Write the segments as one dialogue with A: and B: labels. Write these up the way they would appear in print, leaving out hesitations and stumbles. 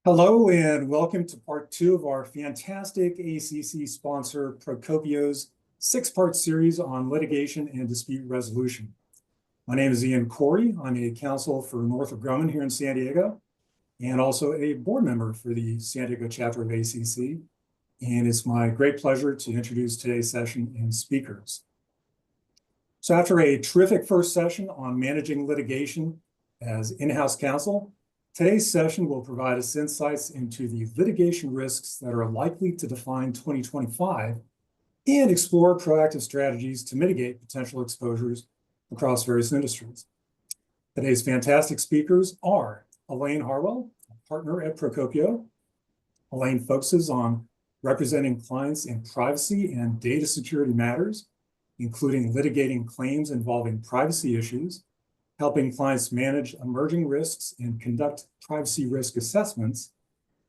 A: Hello and welcome to part two of our fantastic ACC sponsor Procopio's six-part series on litigation and dispute resolution. My name is Ian Corey. I'm a counsel for Northrop Grumman here in San Diego and also a board member for the San Diego chapter of ACC. And it's my great pleasure to introduce today's session and speakers. So after a terrific first session on managing litigation as in-house counsel, today's session will provide us insights into the litigation risks that are likely to define 2025 and explore proactive strategies to mitigate potential exposures across various industries. Today's fantastic speakers are Elaine Harwell, a partner at Procopio. Elaine focuses on representing clients in privacy and data security matters, including litigating claims involving privacy issues, helping clients manage emerging risks and conduct privacy risk assessments,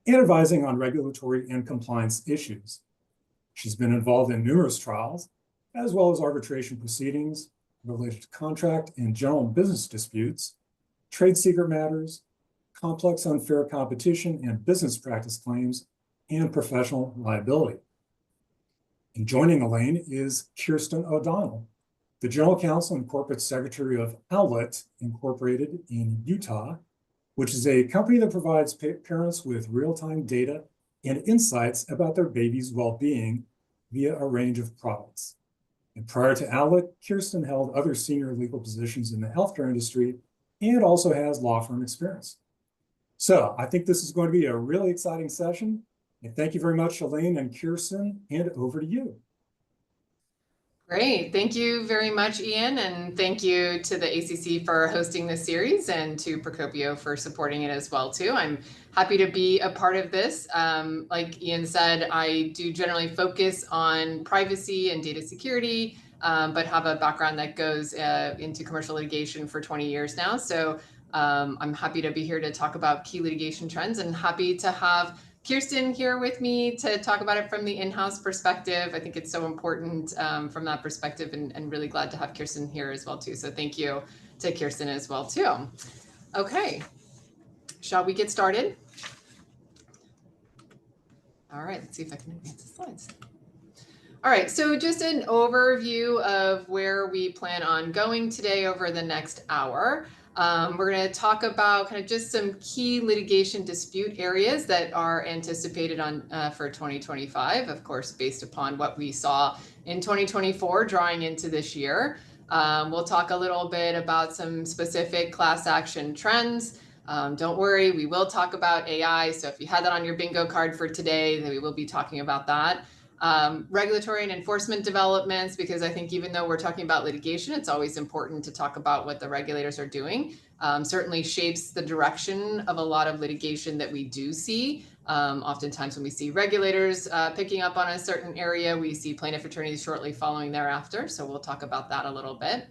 A: and advising on regulatory and compliance issues. She's been involved in numerous trials, as well as arbitration proceedings related to contract and general business disputes, trade secret matters, complex unfair competition and business practice claims, and professional liability. And joining Elaine is Kirsten O'Donnell, the General Counsel and Corporate Secretary of Owlet Incorporated in Utah, which is a company that provides parents with real-time data and insights about their baby's well-being via a range of products. And prior to Owlet, Kirsten held other senior legal positions in the healthcare industry and also has law firm experience. So I think this is going to be a really exciting session. And thank you very much, Elaine and Kirsten, and over to you.
B: Great. Thank you very much, Ian, and thank you to the ACC for hosting this series and to Procopio for supporting it as well, too. I'm happy to be a part of this. Like Ian said, I do generally focus on privacy and data security, but have a background that goes into commercial litigation for 20 years now. So I'm happy to be here to talk about key litigation trends and happy to have Kirsten here with me to talk about it from the in-house perspective. I think it's so important from that perspective and really glad to have Kirsten here as well too. So thank you to Kirsten as well too. Okay, shall we get started? All right, let's see if I can advance the slides. All right, so just an overview of where we plan on going today over the next hour. We're going to talk about kind of just some key litigation dispute areas that are anticipated on for 2025, of course, based upon what we saw in 2024 drawing into this year. We'll talk a little bit about some specific class action trends. Don't worry, we will talk about AI. So if you had that on your bingo card for today, then we will be talking about that. Regulatory and enforcement developments, because I think even though we're talking about litigation, it's always important to talk about what the regulators are doing. Certainly shapes the direction of a lot of litigation that we do see. Oftentimes when we see regulators picking up on a certain area, we see plaintiff attorneys shortly following thereafter. So we'll talk about that a little bit.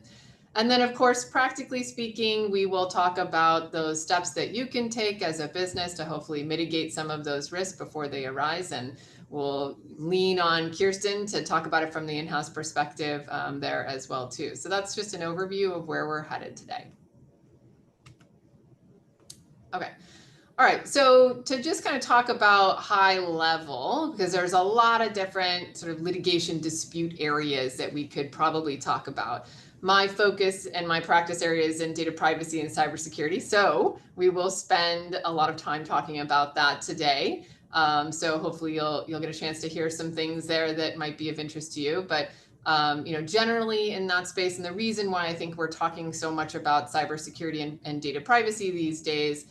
B: And then, of course, practically speaking, we will talk about those steps that you can take as a business to hopefully mitigate some of those risks before they arise. And we'll lean on Kirsten to talk about it from the in-house perspective there as well, too. So that's just an overview of where we're headed today. Okay. All right. So to just kind of talk about high level, because there's a lot of different sort of litigation dispute areas that we could probably talk about. My focus and my practice area is in data privacy and cybersecurity. So we will spend a lot of time talking about that today. So hopefully you'll get a chance to hear some things there that might be of interest to you. But generally in that space, and the reason why I think we're talking so much about cybersecurity and data privacy these days,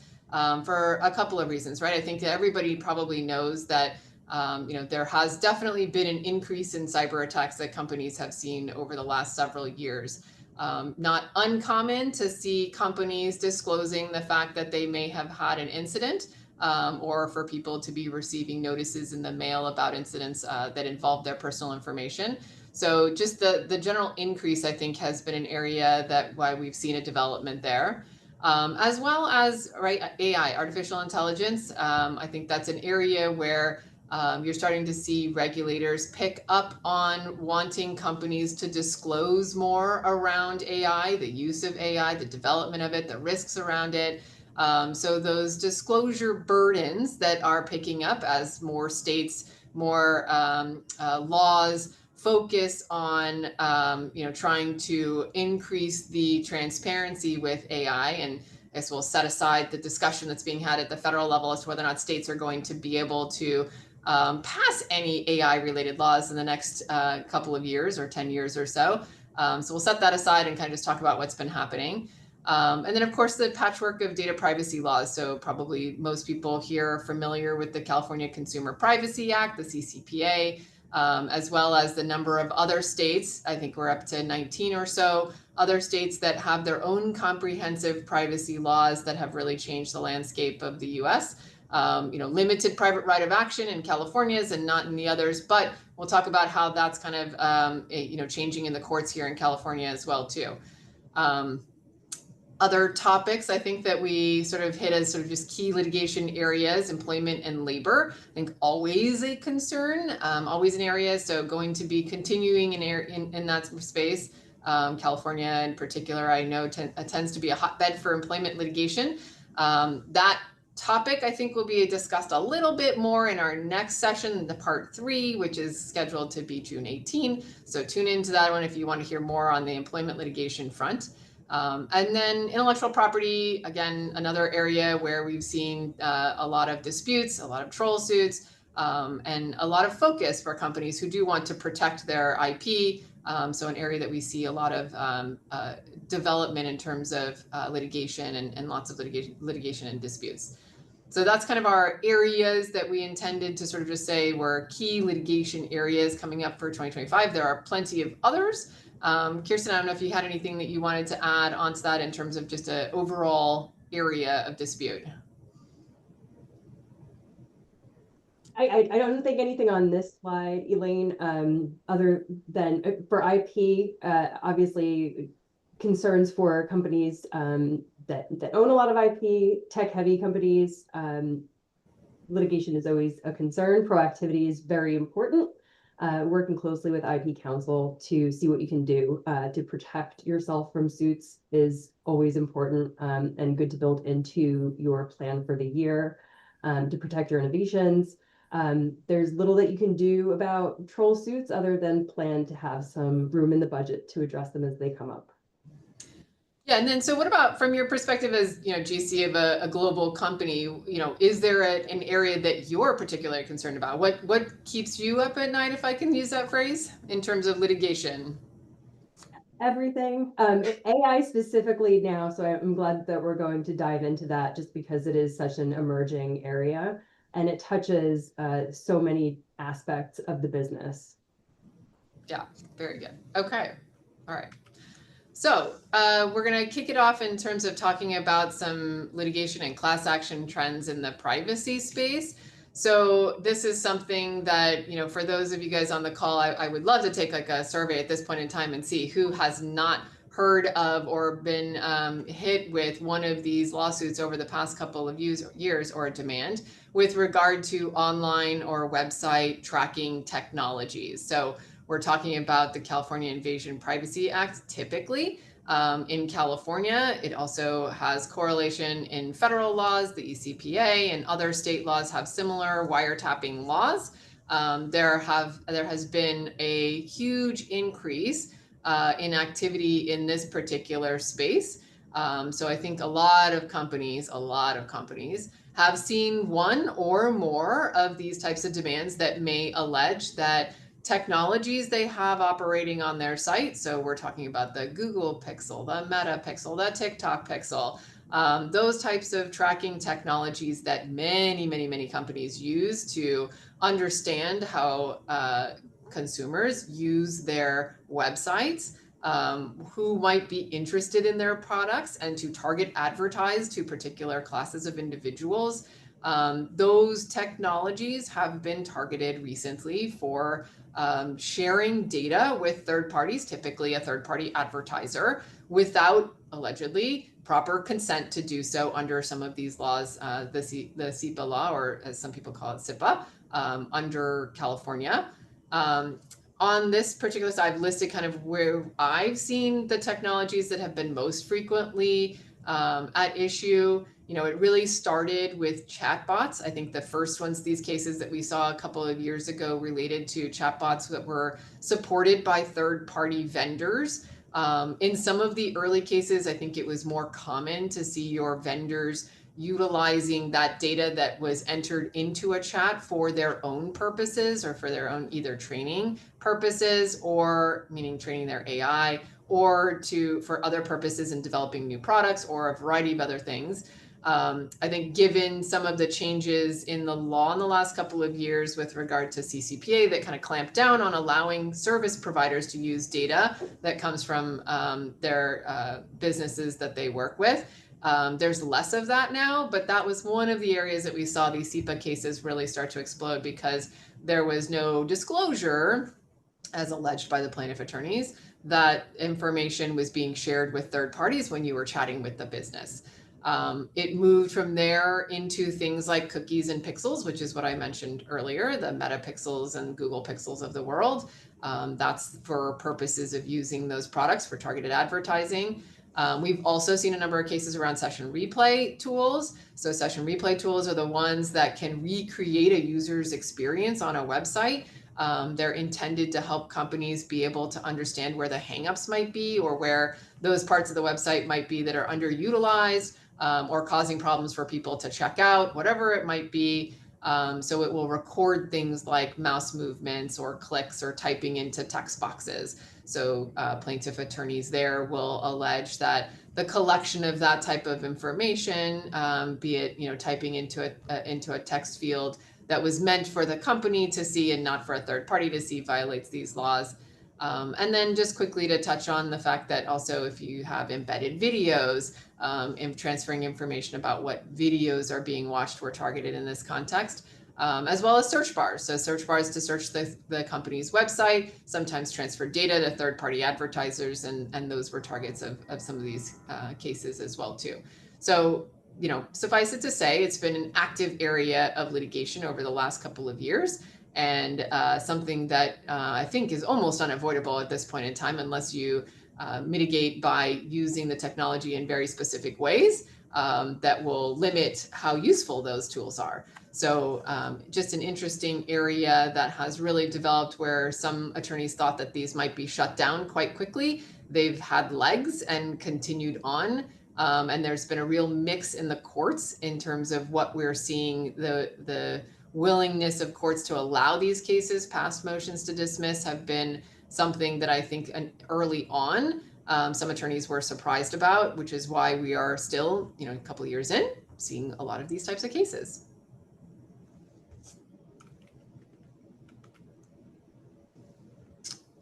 B: for a couple of reasons, right? I think that everybody probably knows that there has definitely been an increase in cyber attacks that companies have seen over the last several years. Not uncommon to see companies disclosing the fact that they may have had an incident, or for people to be receiving notices in the mail about incidents that involve their personal information. So just the general increase, I think, has been an area that why we've seen a development there. As well as AI, artificial intelligence. I think that's an area where you're starting to see regulators pick up on wanting companies to disclose more around AI, the use of AI, the development of it, the risks around it. So those disclosure burdens that are picking up as more states, more laws focus on trying to increase the transparency with AI. And I guess we'll set aside the discussion that's being had at the federal level as to whether or not states are going to be able to pass any AI related laws in the next couple of years or 10 years or so. So we'll set that aside and kind of just talk about what's been happening. And then, of course, the patchwork of data privacy laws. So probably most people here are familiar with the California Consumer Privacy Act, the CCPA, as well as the number of other states. I think we're up to 19 or so other states that have their own comprehensive privacy laws that have really changed the landscape of the US. Limited private right of action in California's and not in the others, but we'll talk about how that's kind of, changing in the courts here in California as well, too. Other topics I think that we sort of hit as sort of just key litigation areas: employment and labor. I think always a concern, always an area. So going to be continuing in that space. California in particular, I know tends to be a hotbed for employment litigation. That topic I think will be discussed a little bit more in our next session, the part 3, which is scheduled to be June 18. So tune into that one if you want to hear more on the employment litigation front. And then intellectual property, again, another area where we've seen a lot of disputes, a lot of troll suits, and a lot of focus for companies who do want to protect their IP. So an area that we see a lot of development in terms of litigation and lots of litigation and disputes. So that's kind of our areas that we intended to sort of just say were key litigation areas coming up for 2025. There are plenty of others. Kirsten, I don't know if you had anything that you wanted to add onto that in terms of just an overall area of dispute.
C: I don't think anything on this slide, Elaine, other than for IP, obviously concerns for companies that own a lot of IP, tech-heavy companies. Litigation is always a concern. Proactivity is very important. Working closely with IP Counsel to see what you can do to protect yourself from suits is always important and good to build into your plan for the year to protect your innovations. There's little that you can do about troll suits other than plan to have some room in the budget to address them as they come up.
B: Yeah, and then so what about from your perspective as GC of a global company? Is there an area that you're particularly concerned about? What keeps you up at night, if I can use that phrase, in terms of litigation?
C: Everything. AI specifically now, so I'm glad that we're going to dive into that just because it is such an emerging area and it touches so many aspects of the business.
B: Yeah, very good. Okay, all right. So we're going to kick it off in terms of talking about some litigation and class action trends in the privacy space. So this is something that, for those of you guys on the call, I would love to take like a survey at this point in time and see who has not heard of or been hit with one of these lawsuits over the past couple of years or a demand with regard to online or website tracking technologies. So we're talking about the California Invasion Privacy Act typically. In California, it also has correlation in federal laws. The ECPA and other state laws have similar wiretapping laws. There has been a huge increase in activity in this particular space. So I think a lot of companies have seen one or more of these types of demands that may allege that technologies they have operating on their site. So we're talking about the Google Pixel, the Meta Pixel, the TikTok Pixel, those types of tracking technologies that many companies use to understand how consumers use their websites, who might be interested in their products, and to target advertise to particular classes of individuals. Those technologies have been targeted recently for sharing data with third parties, typically a third-party advertiser, without allegedly proper consent to do so under some of these laws, the SIPA law, or as some people call it, SIPA, under California. On this particular side, I've listed kind of where I've seen the technologies that have been most frequently at issue. It really started with chatbots. I think the first ones, these cases that we saw a couple of years ago related to chatbots that were supported by third-party vendors. In some of the early cases, I think it was more common to see your vendors utilizing that data that was entered into a chat for their own purposes or for their own either training purposes, or meaning training their AI, or for other purposes in developing new products or a variety of other things. I think given some of the changes in the law in the last couple of years with regard to CCPA that kind of clamped down on allowing service providers to use data that comes from their businesses that they work with, there's less of that now, but that was one of the areas that we saw these SEPA cases really start to explode, because there was no disclosure, as alleged by the plaintiff attorneys, that information was being shared with third parties when you were chatting with the business. It moved from there into things like cookies and pixels, which is what I mentioned earlier, the Meta Pixels and Google Pixels of the world. That's for purposes of using those products for targeted advertising. We've also seen a number of cases around session replay tools. So session replay tools are the ones that can recreate a user's experience on a website. They're intended to help companies be able to understand where the hangups might be, or where those parts of the website might be that are underutilized, or causing problems for people to check out, whatever it might be. So it will record things like mouse movements or clicks or typing into text boxes. So plaintiff attorneys there will allege that the collection of that type of information, be it typing into a text field that was meant for the company to see and not for a third party to see, violates these laws. And then just quickly to touch on the fact that also if you have embedded videos, and transferring information about what videos are being watched were targeted in this context, as well as search bars. So search bars to search the company's website, sometimes transfer data to third-party advertisers, and those were targets of some of these cases as well too. So, suffice it to say, it's been an active area of litigation over the last couple of years, and something that I think is almost unavoidable at this point in time, unless you mitigate by using the technology in very specific ways that will limit how useful those tools are. So just an interesting area that has really developed, where some attorneys thought that these might be shut down quite quickly. They've had legs and continued on. And there's been a real mix in the courts in terms of what we're seeing. The willingness of courts to allow these cases past motions to dismiss have been something that I think early on some attorneys were surprised about, which is why we are still, a couple of years in, seeing a lot of these types of cases.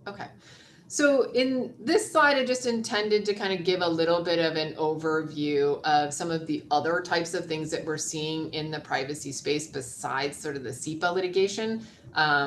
B: Okay. So in this slide, I just intended to kind of give a little bit of an overview of some of the other types of things that we're seeing in the privacy space besides sort of the SEPA litigation.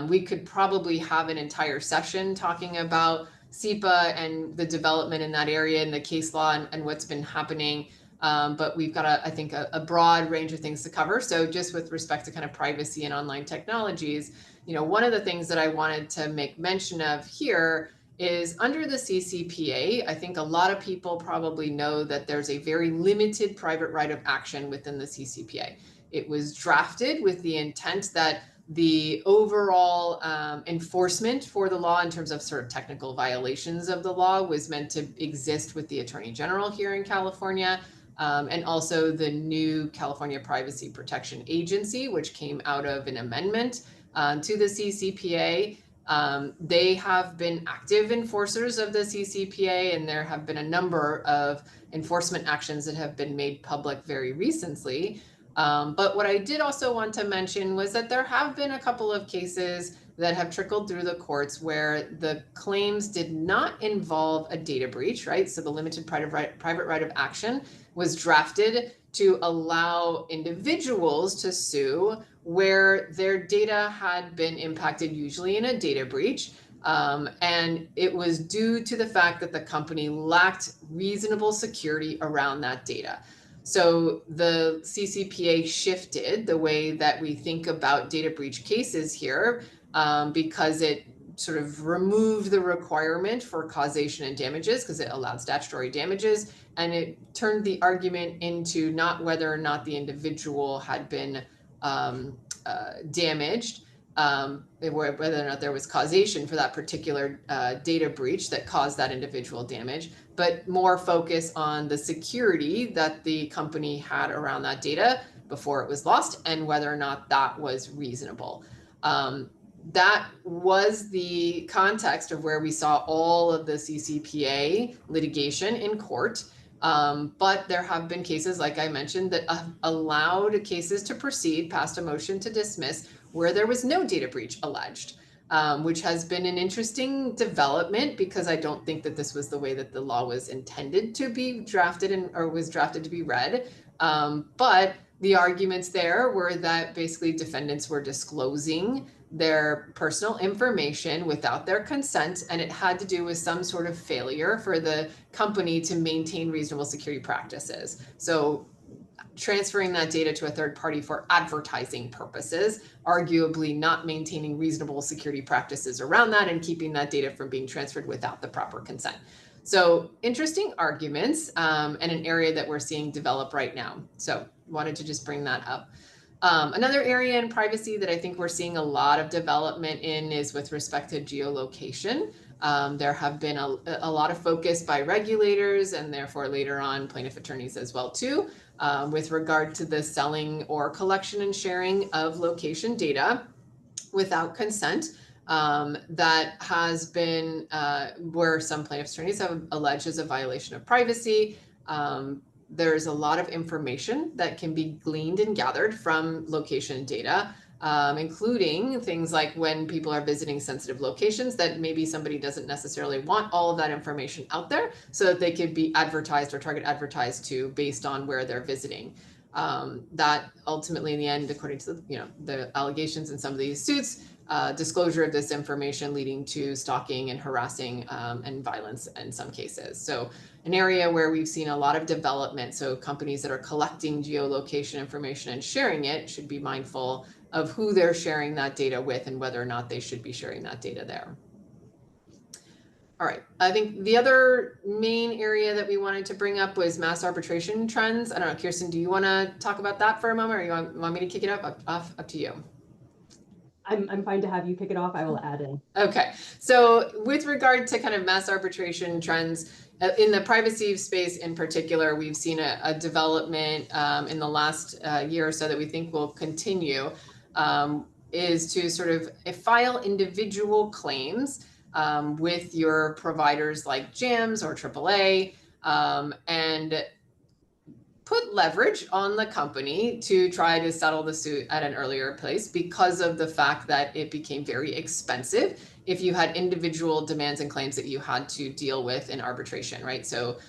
B: We could probably have an entire session talking about SEPA and the development in that area and the case law and what's been happening. But we've got, I think, a broad range of things to cover. So just with respect to kind of privacy and online technologies, one of the things that I wanted to make mention of here is under the CCPA. I think a lot of people probably know that there's a very limited private right of action within the CCPA. It was drafted with the intent that the overall enforcement for the law in terms of sort of technical violations of the law was meant to exist with the Attorney General here in California, and also the new California Privacy Protection Agency, which came out of an amendment to the CCPA. They have been active enforcers of the CCPA, and there have been a number of enforcement actions that have been made public very recently. But what I did also want to mention was that there have been a couple of cases that have trickled through the courts where the claims did not involve a data breach, right? So the limited private right of action was drafted to allow individuals to sue where their data had been impacted, usually in a data breach. And it was due to the fact that the company lacked reasonable security around that data. So the CCPA shifted the way that we think about data breach cases here, because it sort of removed the requirement for causation and damages because it allowed statutory damages, and it turned the argument into not whether or not the individual had been damaged, whether or not there was causation for that particular data breach that caused that individual damage, but more focus on the security that the company had around that data before it was lost and whether or not that was reasonable. That was the context of where we saw all of the CCPA litigation in court. But there have been cases, like I mentioned, that allowed cases to proceed past a motion to dismiss where there was no data breach alleged, which has been an interesting development because I don't think that this was the way that the law was intended to be drafted or was drafted to be read. But the arguments there were that basically defendants were disclosing their personal information without their consent, and it had to do with some sort of failure for the company to maintain reasonable security practices. So transferring that data to a third party for advertising purposes, arguably not maintaining reasonable security practices around that and keeping that data from being transferred without the proper consent. So interesting arguments, and an area that we're seeing develop right now. So wanted to just bring that up. Another area in privacy that I think we're seeing a lot of development in is with respect to geolocation. There have been a lot of focus by regulators and therefore later on plaintiff attorneys as well too, with regard to the selling or collection and sharing of location data without consent. That has been where some plaintiff attorneys have alleged as a violation of privacy. There's a lot of information that can be gleaned and gathered from location data, including things like when people are visiting sensitive locations that maybe somebody doesn't necessarily want all of that information out there so that they could be advertised or target advertised to based on where they're visiting. That ultimately in the end, according to the allegations in some of these suits, disclosure of this information leading to stalking and harassing and violence in some cases. So an area where we've seen a lot of development. So companies that are collecting geolocation information and sharing it should be mindful of who they're sharing that data with and whether or not they should be sharing that data there. All right, I think the other main area that we wanted to bring up was mass arbitration trends. I don't know, Kirsten, do you want to talk about that for a moment, or you want me to kick it up to you?
C: I'm fine to have you kick it off. I will add in.
B: Okay, so with regard to kind of mass arbitration trends in the privacy space in particular, we've seen a development in the last year or so that we think will continue, is to sort of file individual claims with your providers like JAMS or AAA, and put leverage on the company to try to settle the suit at an earlier place because of the fact that it became very expensive if you had individual demands and claims that you had to deal with in arbitration, right? So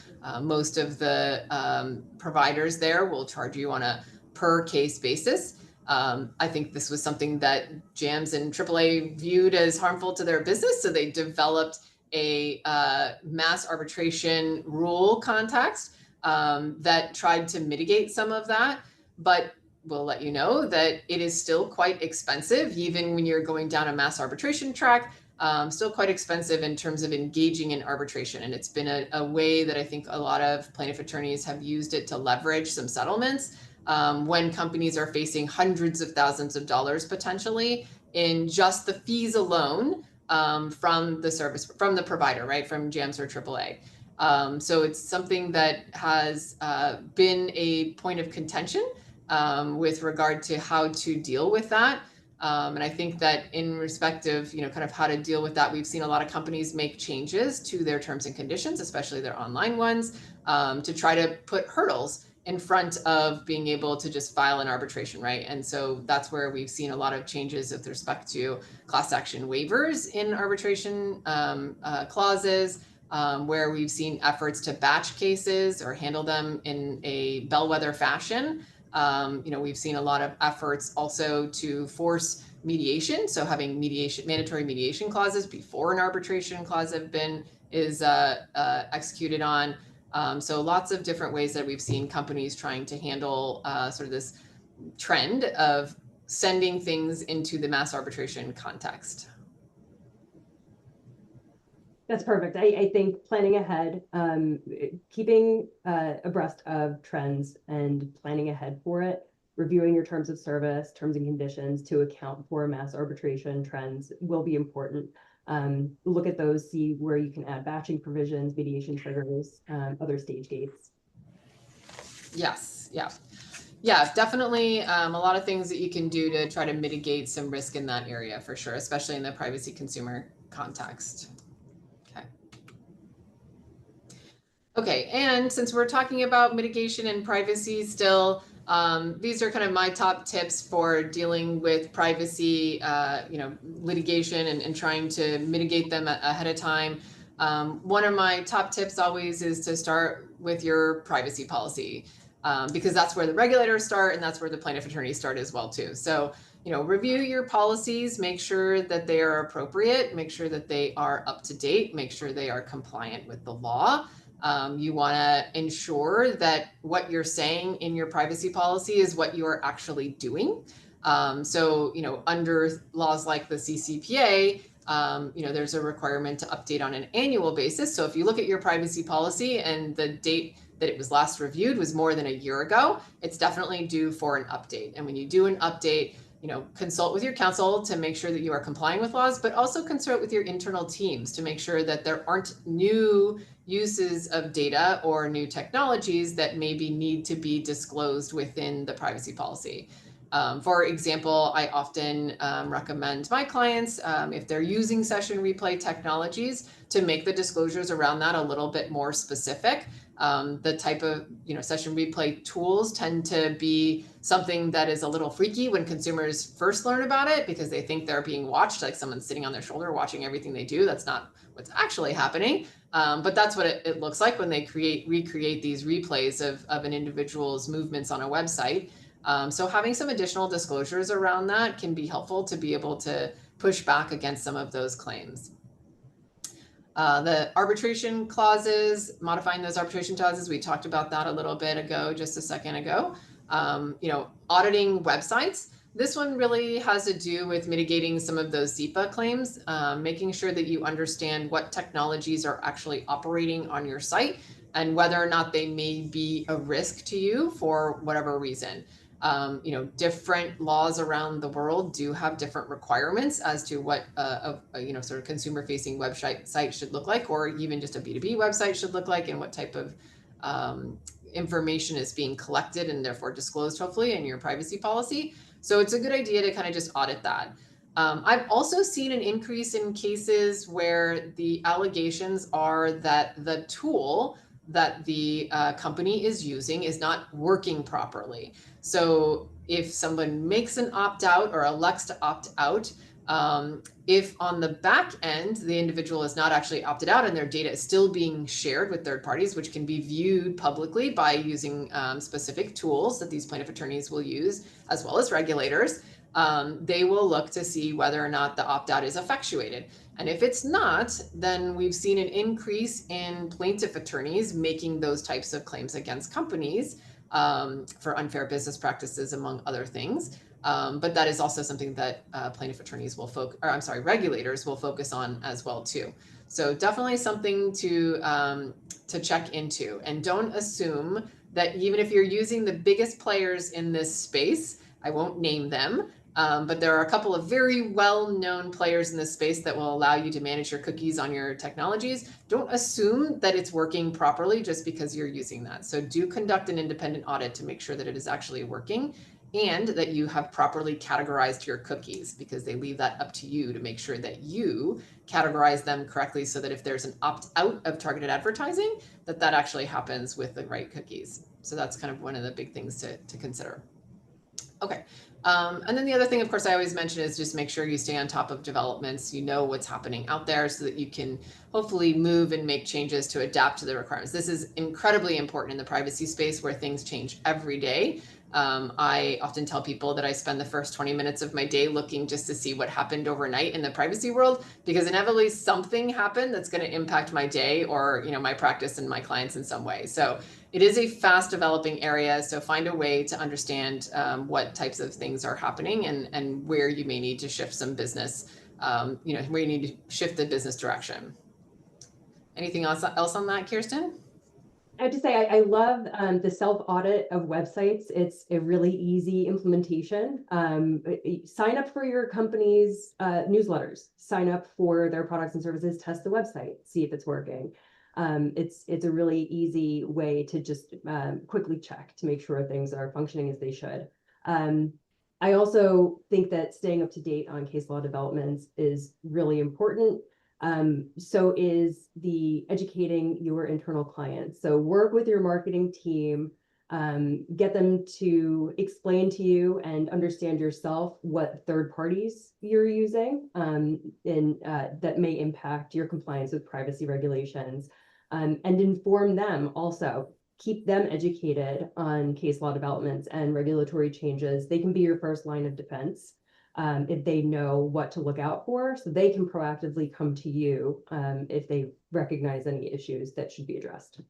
B: most of the providers there will charge you on a per case basis. I think this was something that JAMS and AAA viewed as harmful to their business, so they developed a mass arbitration rule context that tried to mitigate some of that, but we'll let you know that it is still quite expensive, even when you're going down a mass arbitration track, still quite expensive in terms of engaging in arbitration. And it's been a way that I think a lot of plaintiff attorneys have used it to leverage some settlements when companies are facing hundreds of thousands of dollars potentially in just the fees alone from the service, from the provider, right? From JAMS or AAA. So it's something that has been a point of contention with regard to how to deal with that. And I think that in respect of, kind of how to deal with that, we've seen a lot of companies make changes to their terms and conditions, especially their online ones, to try to put hurdles in front of being able to just file an arbitration, right? And so that's where we've seen a lot of changes with respect to class action waivers in arbitration clauses, where we've seen efforts to batch cases or handle them in a bellwether fashion. We've seen a lot of efforts also to force mediation. So having mandatory mediation clauses before an arbitration clause is executed on. So lots of different ways that we've seen companies trying to handle sort of this trend of sending things into the mass arbitration context.
C: That's perfect. I think planning ahead, keeping abreast of trends and planning ahead for it, reviewing your terms of service, terms and conditions to account for mass arbitration trends will be important. Look at those, see where you can add batching provisions, mediation triggers, other stage gates.
B: Yes, yeah. Yeah, definitely a lot of things that you can do to try to mitigate some risk in that area for sure, especially in the privacy consumer context. Okay. Okay, and since we're talking about mitigation and privacy still, these are kind of my top tips for dealing with privacy, litigation and trying to mitigate them ahead of time. One of my top tips always is to start with your privacy policy, because that's where the regulators start and that's where the plaintiff attorneys start as well too. So, review your policies, make sure that they are appropriate, make sure that they are up to date, make sure they are compliant with the law. You want to ensure that what you're saying in your privacy policy is what you are actually doing. So, under laws like the CCPA, there's a requirement to update on an annual basis. So if you look at your privacy policy and the date that it was last reviewed was more than a year ago, it's definitely due for an update. And when you do an update, consult with your counsel to make sure that you are complying with laws, but also consult with your internal teams to make sure that there aren't new uses of data or new technologies that maybe need to be disclosed within the privacy policy. For example, I often recommend my clients, if they're using session replay technologies, to make the disclosures around that a little bit more specific. The type of session replay tools tend to be something that is a little freaky when consumers first learn about it because they think they're being watched, like someone's sitting on their shoulder watching everything they do. That's not what's actually happening. But that's what it looks like when they recreate these replays of an individual's movements on a website. So having some additional disclosures around that can be helpful to be able to push back against some of those claims. The arbitration clauses, modifying those arbitration clauses, we talked about that a little bit ago, just a second ago. Auditing websites. This one really has to do with mitigating some of those SEPA claims, making sure that you understand what technologies are actually operating on your site and whether or not they may be a risk to you for whatever reason. Different laws around the world do have different requirements as to what sort of consumer facing website site should look like, or even just a B2B website should look like, and what type of information is being collected and therefore disclosed, hopefully, in your privacy policy. So it's a good idea to kind of just audit that. I've also seen an increase in cases where the allegations are that the tool that the company is using is not working properly. So if someone makes an opt-out or elects to opt out, if on the back end, the individual is not actually opted out and their data is still being shared with third parties, which can be viewed publicly by using specific tools that these plaintiff attorneys will use, as well as regulators, they will look to see whether or not the opt-out is effectuated. And if it's not, then we've seen an increase in plaintiff attorneys making those types of claims against companies for unfair business practices, among other things. But that is also something that plaintiff attorneys will regulators will focus on as well too. So definitely something to check into, and don't assume that even if you're using the biggest players in this space, I won't name them, but there are a couple of very well-known players in this space that will allow you to manage your cookies on your technologies. Don't assume that it's working properly just because you're using that. So do conduct an independent audit to make sure that it is actually working and that you have properly categorized your cookies, because they leave that up to you to make sure that you categorize them correctly so that if there's an opt-out of targeted advertising, that actually happens with the right cookies. So that's kind of one of the big things to consider. Okay. And then the other thing, of course, I always mention is just make sure you stay on top of developments, what's happening out there so that you can hopefully move and make changes to adapt to the requirements. This is incredibly important in the privacy space where things change every day. I often tell people that I spend the first 20 minutes of my day looking just to see what happened overnight in the privacy world, because inevitably something happened that's going to impact my day or, my practice and my clients in some way. So it is a fast developing area. So find a way to understand what types of things are happening and where you may need to shift some business, where you need to shift the business direction. Anything else on that, Kirsten?
C: I have to say, I love the self-audit of websites. It's a really easy implementation. Sign up for your company's newsletters, sign up for their products and services, test the website, see if it's working. It's a really easy way to just quickly check to make sure things are functioning as they should. I also think that staying up to date on case law developments is really important. So is the educating your internal clients. So work with your marketing team, get them to explain to you and understand yourself what third parties you're using, that may impact your compliance with privacy regulations, and inform them also. Keep them educated on case law developments and regulatory changes. They can be your first line of defense. If they know what to look out for, so they can proactively come to you if they recognize any issues that should be addressed.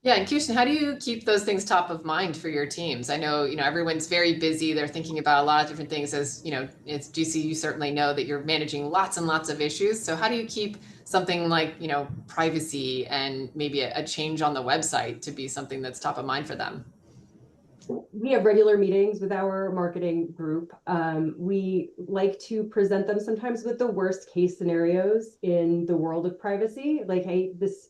B: Yeah, and Kirsten, how do you keep those things top of mind for your teams? I know, everyone's very busy. They're thinking about a lot of different things. As it's GC, you certainly know that you're managing lots and lots of issues. So how do you keep something like, privacy and maybe a change on the website to be something that's top of mind for them?
C: We have regular meetings with our marketing group. We like to present them sometimes with the worst case scenarios in the world of privacy. Like, hey, this,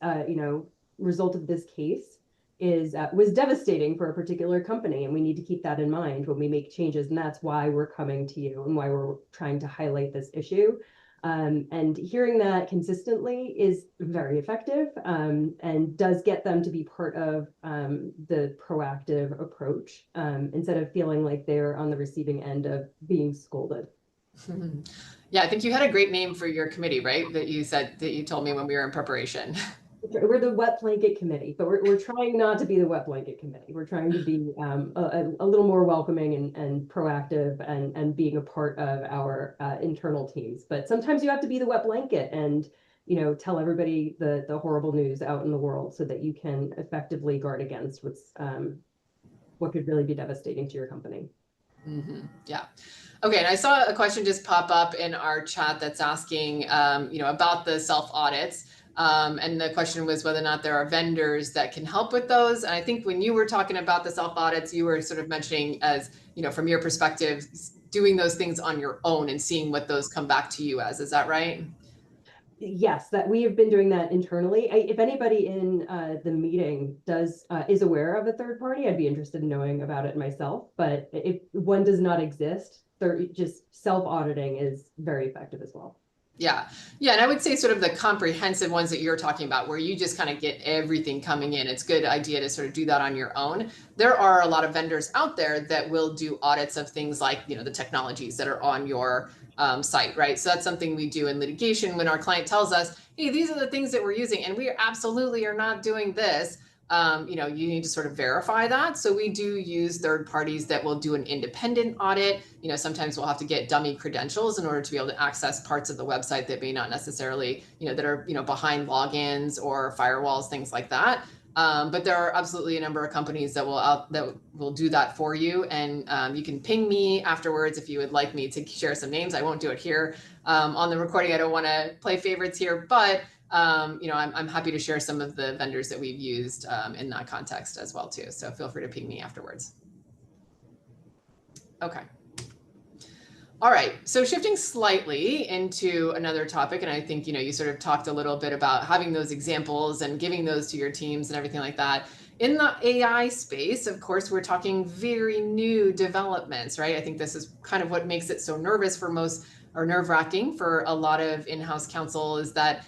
C: result of this case was devastating for a particular company, and we need to keep that in mind when we make changes. And that's why we're coming to you and why we're trying to highlight this issue. And hearing that consistently is very effective, and does get them to be part of the proactive approach, instead of feeling like they're on the receiving end of being scolded.
B: Yeah, I think you had a great name for your committee, right? That you told me when we were in preparation.
C: We're the wet blanket committee, but we're trying not to be the wet blanket committee. We're trying to be a little more welcoming and proactive, and being a part of our internal teams. But sometimes you have to be the wet blanket and tell everybody the horrible news out in the world, so that you can effectively guard against what could really be devastating to your company.
B: Mm-hmm. Yeah. Okay. And I saw a question just pop up in our chat that's asking, about the self audits. And the question was whether or not there are vendors that can help with those. And I think when you were talking about the self audits, you were sort of mentioning, as from your perspective, doing those things on your own and seeing what those come back to you as. Is that right?
C: Yes, that we have been doing that internally. If anybody in the meeting is aware of a third party, I'd be interested in knowing about it myself. But if one does not exist, just self-auditing is very effective as well.
B: Yeah. Yeah. And I would say sort of the comprehensive ones that you're talking about, where you just kind of get everything coming in. It's a good idea to sort of do that on your own. There are a lot of vendors out there that will do audits of things like, the technologies that are on your site, right? So that's something we do in litigation when our client tells us, hey, these are the things that we're using, and we absolutely are not doing this. You need to sort of verify that. So we do use third parties that will do an independent audit. Sometimes we'll have to get dummy credentials in order to be able to access parts of the website that may not necessarily, that are, behind logins or firewalls, things like that. But there are absolutely a number of companies that will do that for you. And you can ping me afterwards if you would like me to share some names. I won't do it here on the recording. I don't want to play favorites here, but I'm happy to share some of the vendors that we've used in that context as well too. So feel free to ping me afterwards. Okay. All right. So shifting slightly into another topic, and I think, you sort of talked a little bit about having those examples and giving those to your teams and everything like that. In the AI space, of course, we're talking very new developments, right? I think this is kind of what makes it so nervous for most, or nerve-wracking for a lot of in-house counsel, is that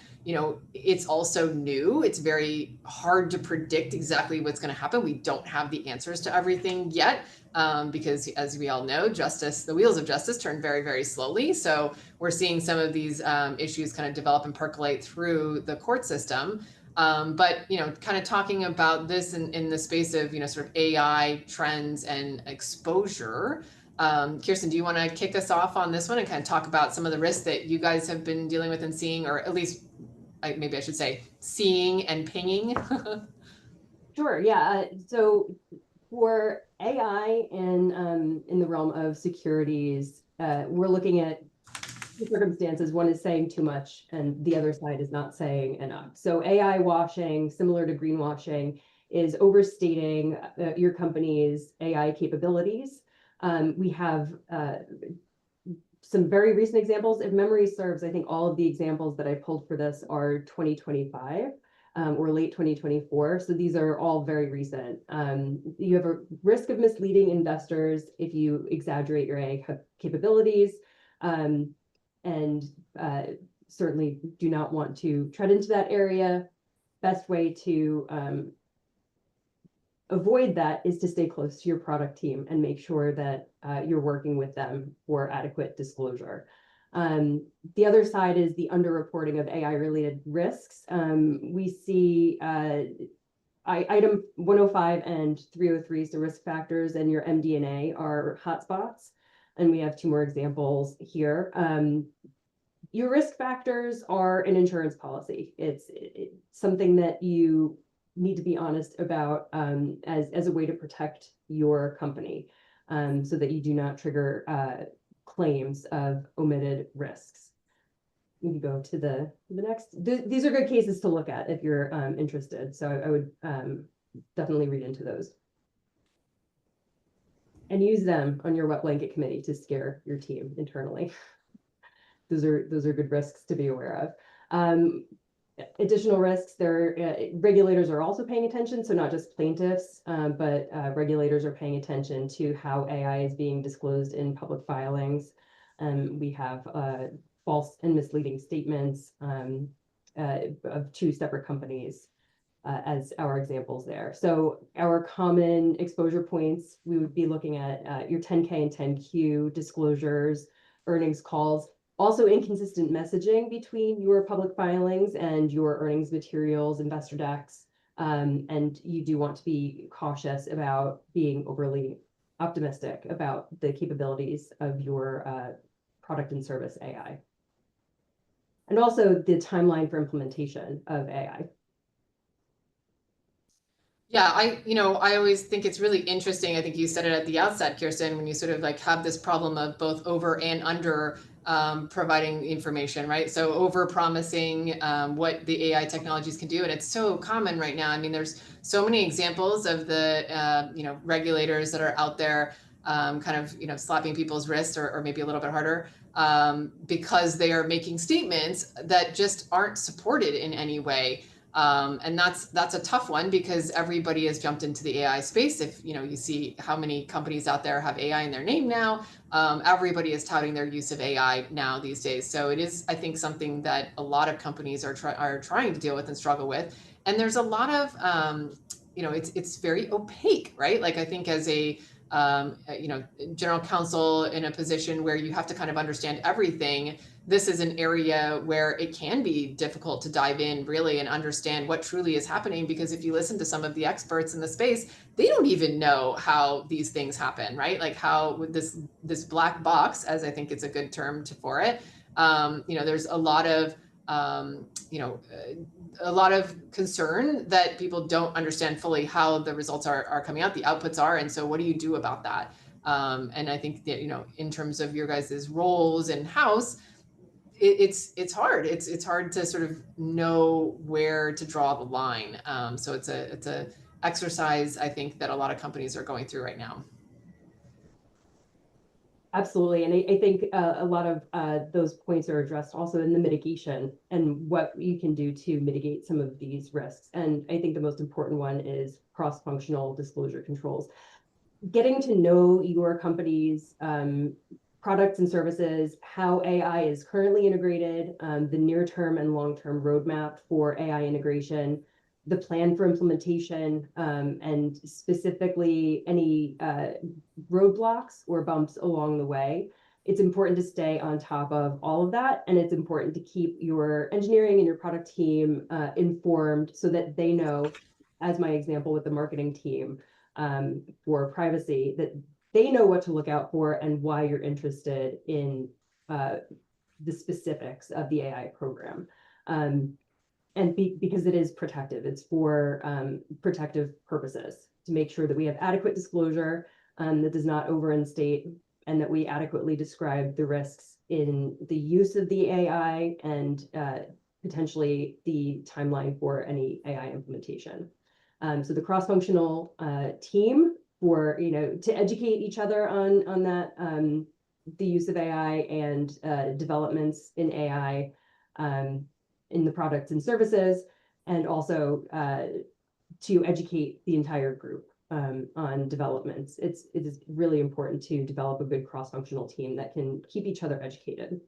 B: it's also new. It's very hard to predict exactly what's going to happen. We don't have the answers to everything yet, because as we all know, the wheels of justice turn very, very slowly. So we're seeing some of these issues kind of develop and percolate through the court system. But, kind of talking about this in the space of, sort of AI trends and exposure. Kirsten, do you want to kick us off on this one and kind of talk about some of the risks that you guys have been dealing with and seeing, or at least maybe I should say seeing and pinging?
C: Sure. Yeah. So for AI in the realm of securities, we're looking at circumstances, one is saying too much and the other side is not saying enough. So AI washing, similar to greenwashing, is overstating your company's AI capabilities. We have some very recent examples. If memory serves, I think all of the examples that I pulled for this are 2025 or late 2024. So these are all very recent. You have a risk of misleading investors if you exaggerate your AI capabilities. And certainly do not want to tread into that area. Best way to avoid that is to stay close to your product team and make sure that you're working with them for adequate disclosure. The other side is the underreporting of AI-related risks. We see item 105 and 303, so risk factors and your MD&A are hotspots. And we have two more examples here. Your risk factors are an insurance policy. It's something that you need to be honest about as a way to protect your company so that you do not trigger claims of omitted risks. You can go to the next. These are good cases to look at if you're interested. So I would definitely read into those. And use them on your wet blanket committee to scare your team internally. Those are good risks to be aware of. Additional risks, regulators are also paying attention, so not just plaintiffs, but regulators are paying attention to how AI is being disclosed in public filings. We have false and misleading statements of two separate companies as our examples there. So our common exposure points, we would be looking at your 10K and 10Q disclosures, earnings calls, also inconsistent messaging between your public filings and your earnings materials, investor decks. And you do want to be cautious about being overly optimistic about the capabilities of your product and service AI. And also the timeline for implementation of AI.
B: Yeah, I always think it's really interesting. I think you said it at the outset, Kirsten, when you sort of like have this problem of both over and under providing information, right? So over promising what the AI technologies can do. And it's so common right now. I mean, there's so many examples of the, regulators that are out there kind of, slapping people's wrists or maybe a little bit harder because they are making statements that just aren't supported in any way. And that's a tough one because everybody has jumped into the AI space. If you see how many companies out there have AI in their name now, everybody is touting their use of AI now these days. So it is, I think, something that a lot of companies are trying to deal with and struggle with. And there's a lot of, it's very opaque, right? Like I think as a general counsel in a position where you have to kind of understand everything, this is an area where it can be difficult to dive in really and understand what truly is happening, because if you listen to some of the experts in the space, they don't even know how these things happen, right? Like how with this black box, as I think it's a good term for it, there's a lot of a lot of concern that people don't understand fully how the results are coming out, the outputs are, and so what do you do about that? And I think that in terms of your guys' roles in house, it's hard. It's hard to sort of know where to draw the line. So it's a exercise I think that a lot of companies are going through right now.
C: Absolutely. And I think a lot of those points are addressed also in the mitigation and what you can do to mitigate some of these risks. And I think the most important one is cross-functional disclosure controls. Getting to know your company's products and services, how AI is currently integrated, the near-term and long-term roadmap for AI integration, the plan for implementation, and specifically any roadblocks or bumps along the way. It's important to stay on top of all of that, and it's important to keep your engineering and your product team informed so that they know, as my example with the marketing team for privacy, that they know what to look out for and why you're interested in the specifics of the AI program. Because it is protective, it's for protective purposes to make sure that we have adequate disclosure that does not over-instate and that we adequately describe the risks in the use of the AI and potentially the timeline for any AI implementation. So the cross-functional team for, to educate each other on that, the use of AI and developments in AI in the products and services, and also to educate the entire group on developments. It is really important to develop a good cross-functional team that can keep each other educated.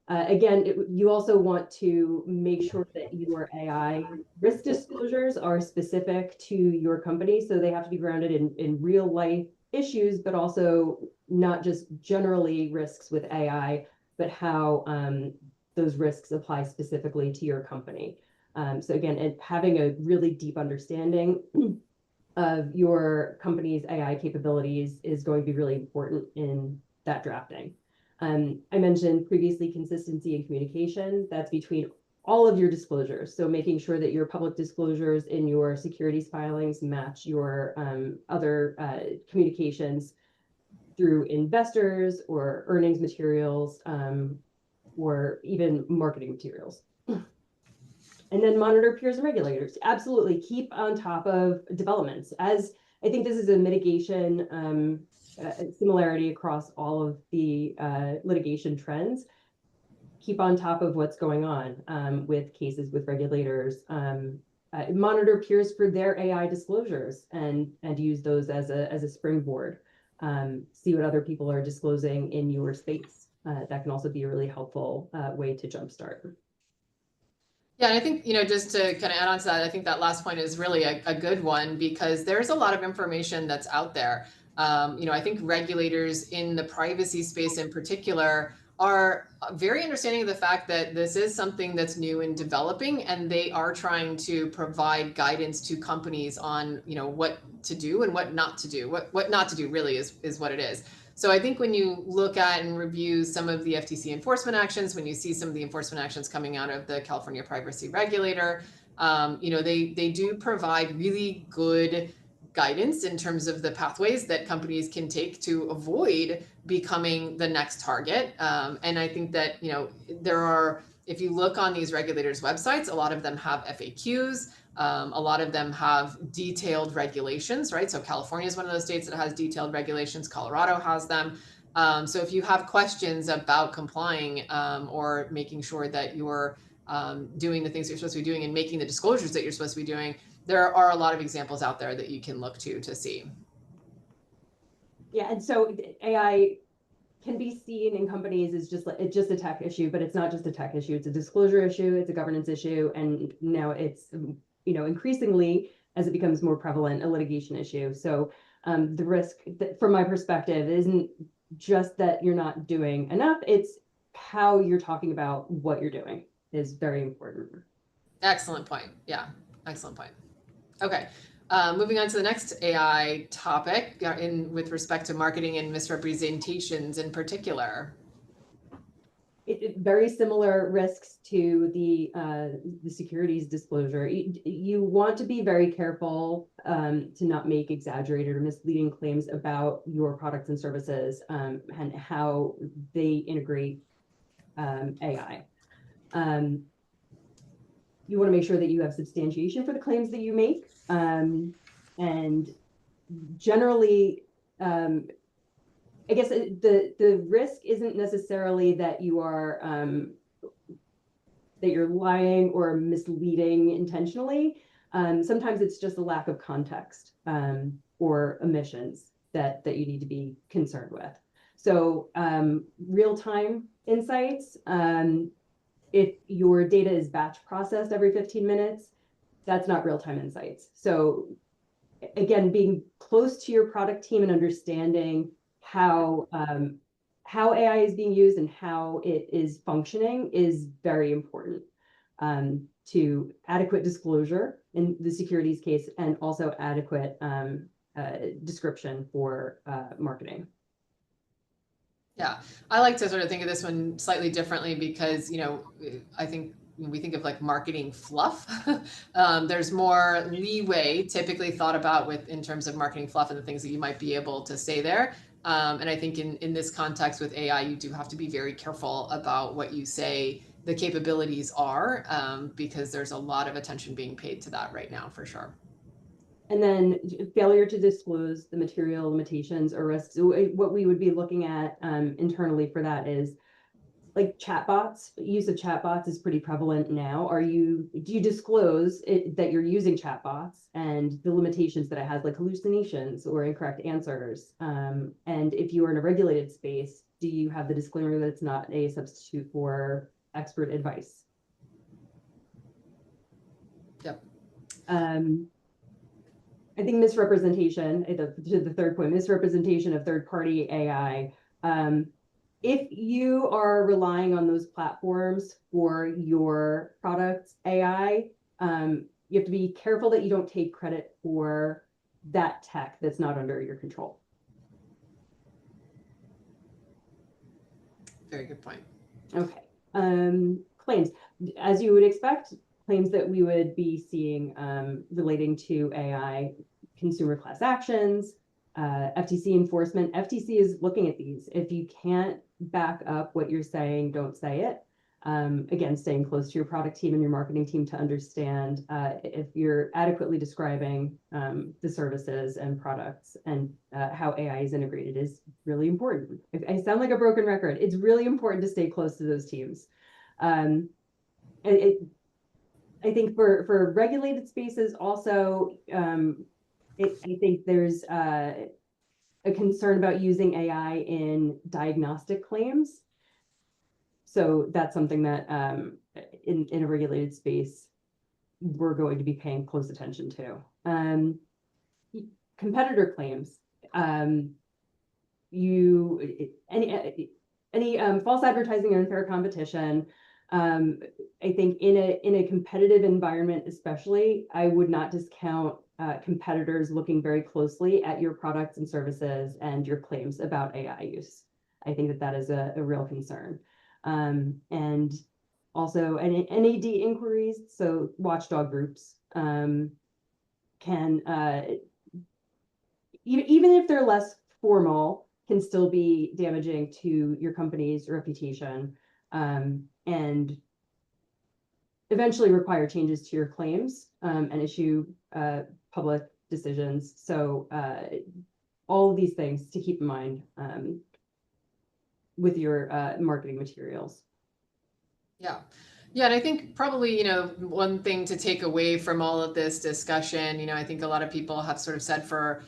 C: Again, you also want to make sure that your AI risk disclosures are specific to your company. So they have to be grounded in real life issues, but also not just generally risks with AI, but how those risks apply specifically to your company. So again, having a really deep understanding of your company's AI capabilities is going to be really important in that drafting. I mentioned previously consistency and communication. That's between all of your disclosures. So making sure that your public disclosures in your securities filings match your other communications through investors or earnings materials or even marketing materials. And then monitor peers and regulators. Absolutely keep on top of developments. As I think this is a mitigation similarity across all of the litigation trends. Keep on top of what's going on with cases with regulators. Monitor peers for their AI disclosures and use those as a springboard. See what other people are disclosing in your space. That can also be a really helpful way to jumpstart.
B: Yeah, and I think, just to kind of add on to that, I think that last point is really a good one because there's a lot of information that's out there. I think regulators in the privacy space in particular are very understanding of the fact that this is something that's new and developing, and they are trying to provide guidance to companies on, what to do and what not to do. What not to do really is what it is. So I think when you look at and review some of the FTC enforcement actions, when you see some of the enforcement actions coming out of the California privacy regulator, they do provide really good guidance in terms of the pathways that companies can take to avoid becoming the next target. And I think that, if you look on these regulators' websites, a lot of them have FAQs. A lot of them have detailed regulations, right? So California is one of those states that has detailed regulations. Colorado has them. So if you have questions about complying or making sure that you're doing the things you're supposed to be doing and making the disclosures that you're supposed to be doing, there are a lot of examples out there that you can look to see.
C: Yeah, and so AI can be seen in companies as it's just a tech issue, but it's not just a tech issue. It's a disclosure issue. It's a governance issue, and now it's increasingly, as it becomes more prevalent, a litigation issue. So the risk, from my perspective, isn't just that you're not doing enough. It's how you're talking about what you're doing is very important.
B: Excellent point. Yeah, excellent point. Okay. Moving on to the next AI topic with respect to marketing and misrepresentations in particular.
C: Very similar risks to the securities disclosure. You want to be very careful to not make exaggerated or misleading claims about your products and services and how they integrate AI. You want to make sure that you have substantiation for the claims that you make. And generally, I guess the risk isn't necessarily that you are that you're lying or misleading intentionally. Sometimes it's just a lack of context or omissions that you need to be concerned with. So real-time insights. If your data is batch processed every 15 minutes, that's not real-time insights. So again, being close to your product team and understanding how AI is being used and how it is functioning is very important to adequate disclosure in the securities case and also adequate description for marketing.
B: Yeah, I like to sort of think of this one slightly differently because, I think when we think of like marketing fluff, there's more leeway typically thought about in terms of marketing fluff and the things that you might be able to say there. And I think in this context with AI, you do have to be very careful about what you say the capabilities are, because there's a lot of attention being paid to that right now, for sure.
C: And then failure to disclose the material limitations or risks. What we would be looking at internally for that is like chatbots. Use of chatbots is pretty prevalent now. Do you disclose that you're using chatbots and the limitations that it has, like hallucinations or incorrect answers? And if you are in a regulated space, do you have the disclaimer that it's not a substitute for expert advice?
B: Yep.
C: I think misrepresentation, to the third point, misrepresentation of third-party AI. If you are relying on those platforms for your product's AI, you have to be careful that you don't take credit for that tech that's not under your control.
B: Very good point.
C: Okay. Claims. As you would expect, claims that we would be seeing relating to AI, consumer class actions, FTC enforcement. FTC is looking at these. If you can't back up what you're saying, don't say it. Again, staying close to your product team and your marketing team to understand if you're adequately describing the services and products and how AI is integrated is really important. I sound like a broken record. It's really important to stay close to those teams. I think for regulated spaces also, I think there's a concern about using AI in diagnostic claims. So that's something that in a regulated space, we're going to be paying close attention to. Competitor claims. Any false advertising or unfair competition. I think in a competitive environment, especially, I would not discount competitors looking very closely at your products and services and your claims about AI use. I think that is a real concern. And also NAD inquiries, so watchdog groups can, even if they're less formal, can still be damaging to your company's reputation, and eventually require changes to your claims and issue public decisions. So all of these things to keep in mind with your marketing materials.
B: Yeah. Yeah, and I think probably, one thing to take away from all of this discussion, I think a lot of people have sort of said for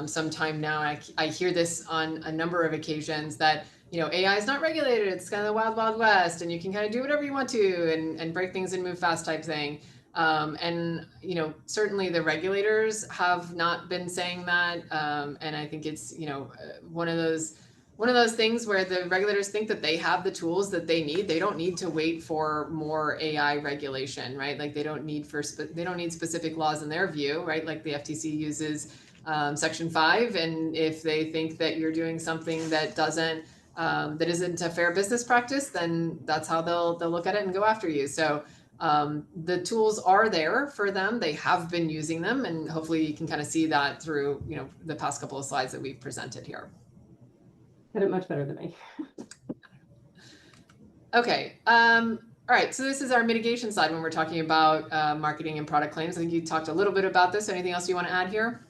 B: some time now, I hear this on a number of occasions that, AI is not regulated. It's kind of the wild, wild west, and you can kind of do whatever you want to and break things and move fast type thing. And, certainly the regulators have not been saying that. And I think it's, one of those things where the regulators think that they have the tools that they need. They don't need to wait for more AI regulation, right? Like they don't need specific laws in their view, right? Like the FTC uses Section 5, and if they think that you're doing something that isn't a fair business practice, then that's how they'll look at it and go after you. So the tools are there for them. They have been using them, and hopefully you can kind of see that through the past couple of slides that we've presented here.
C: Said it much better than me.
B: Okay. All right. So this is our mitigation side when we're talking about marketing and product claims. I think you talked a little bit about this. Anything else you want to add here?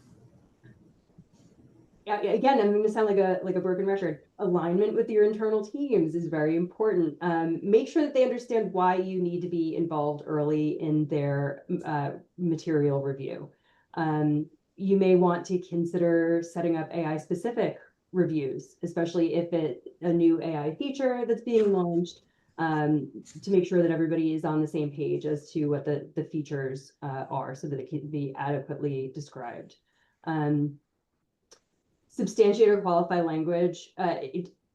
C: Yeah, again, I'm going to sound like a broken record. Alignment with your internal teams is very important. Make sure that they understand why you need to be involved early in their material review. You may want to consider setting up AI-specific reviews, especially if it's a new AI feature that's being launched, to make sure that everybody is on the same page as to what the features are, so that it can be adequately described. Substantiate or qualify language.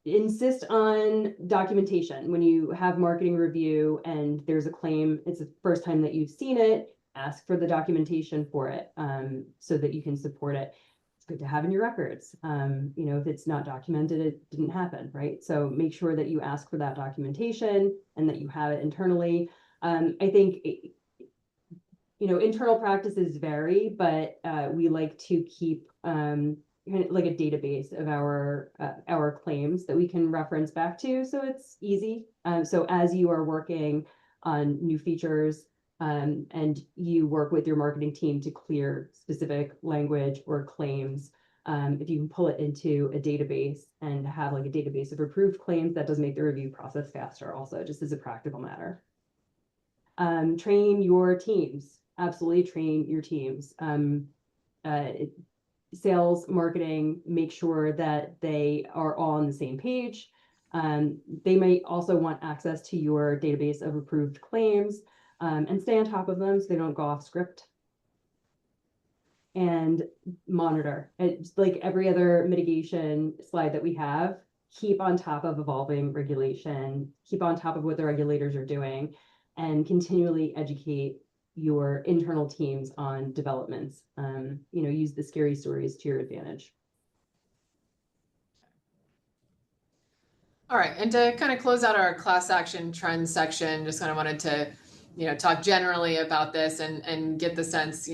C: Insist on documentation. When you have marketing review and there's a claim, it's the first time that you've seen it, ask for the documentation for it, so that you can support it. It's good to have in your records. If it's not documented, it didn't happen, right? So make sure that you ask for that documentation and that you have it internally. I think internal practices vary, but we like to keep like a database of our claims that we can reference back to, so it's easy. So as you are working on new features, and you work with your marketing team to clear specific language or claims, if you can pull it into a database and have like a database of approved claims, that does make the review process faster also, just as a practical matter. Train your teams. Absolutely train your teams. Sales, marketing, make sure that they are all on the same page. They might also want access to your database of approved claims, and stay on top of them so they don't go off script. And monitor. It's like every other mitigation slide that we have, keep on top of evolving regulation, keep on top of what the regulators are doing, and continually educate your internal teams on developments. Use the scary stories to your advantage.
B: All right, and to kind of close out our class action trends section, just kind of wanted to, talk generally about this and get the sense,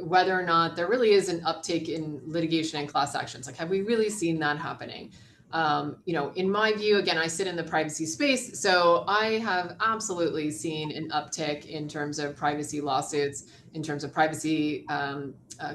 B: whether or not there really is an uptick in litigation and class actions. Like, have we really seen that happening? In my view, again, I sit in the privacy space, so I have absolutely seen an uptick in terms of privacy lawsuits, in terms of privacy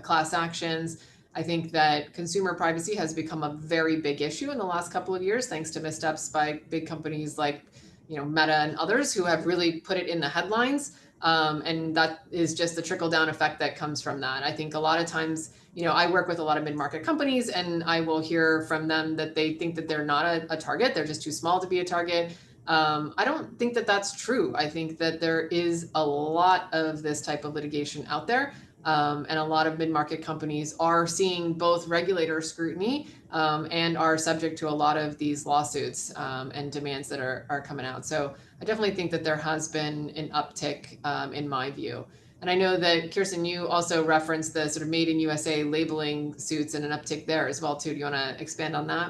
B: class actions. I think that consumer privacy has become a very big issue in the last couple of years, thanks to missteps by big companies like, Meta and others who have really put it in the headlines. And that is just the trickle down effect that comes from that. I think a lot of times, I work with a lot of mid-market companies, and I will hear from them that they think that they're not a target. They're just too small to be a target. I don't think that that's true. I think that there is a lot of this type of litigation out there. And a lot of mid-market companies are seeing both regulator scrutiny and are subject to a lot of these lawsuits and demands that are coming out. So I definitely think that there has been an uptick in my view. And I know that, Kirsten, you also referenced the sort of made in USA labeling suits and an uptick there as well, too. Do you want to expand on that?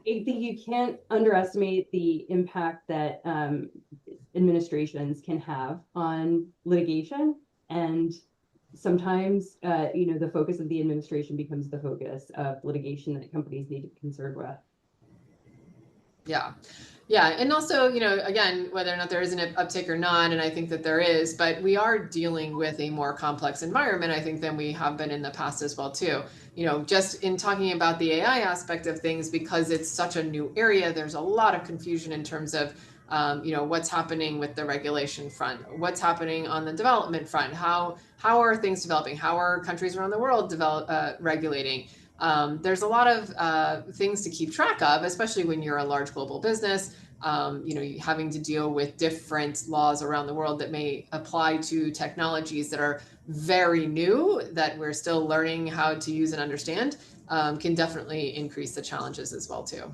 C: I think you can't underestimate the impact that administrations can have on litigation. And sometimes, the focus of the administration becomes the focus of litigation that companies need to be concerned with.
B: Yeah. Yeah. And also, again, whether or not there is an uptick or not, and I think that there is, but we are dealing with a more complex environment, I think, than we have been in the past as well, too. Just in talking about the AI aspect of things, because it's such a new area, there's a lot of confusion in terms of, what's happening with the regulation front, what's happening on the development front, how are things developing, how are countries around the world regulating. There's a lot of things to keep track of, especially when you're a large global business, having to deal with different laws around the world that may apply to technologies that are very new, that we're still learning how to use and understand, can definitely increase the challenges as well, too.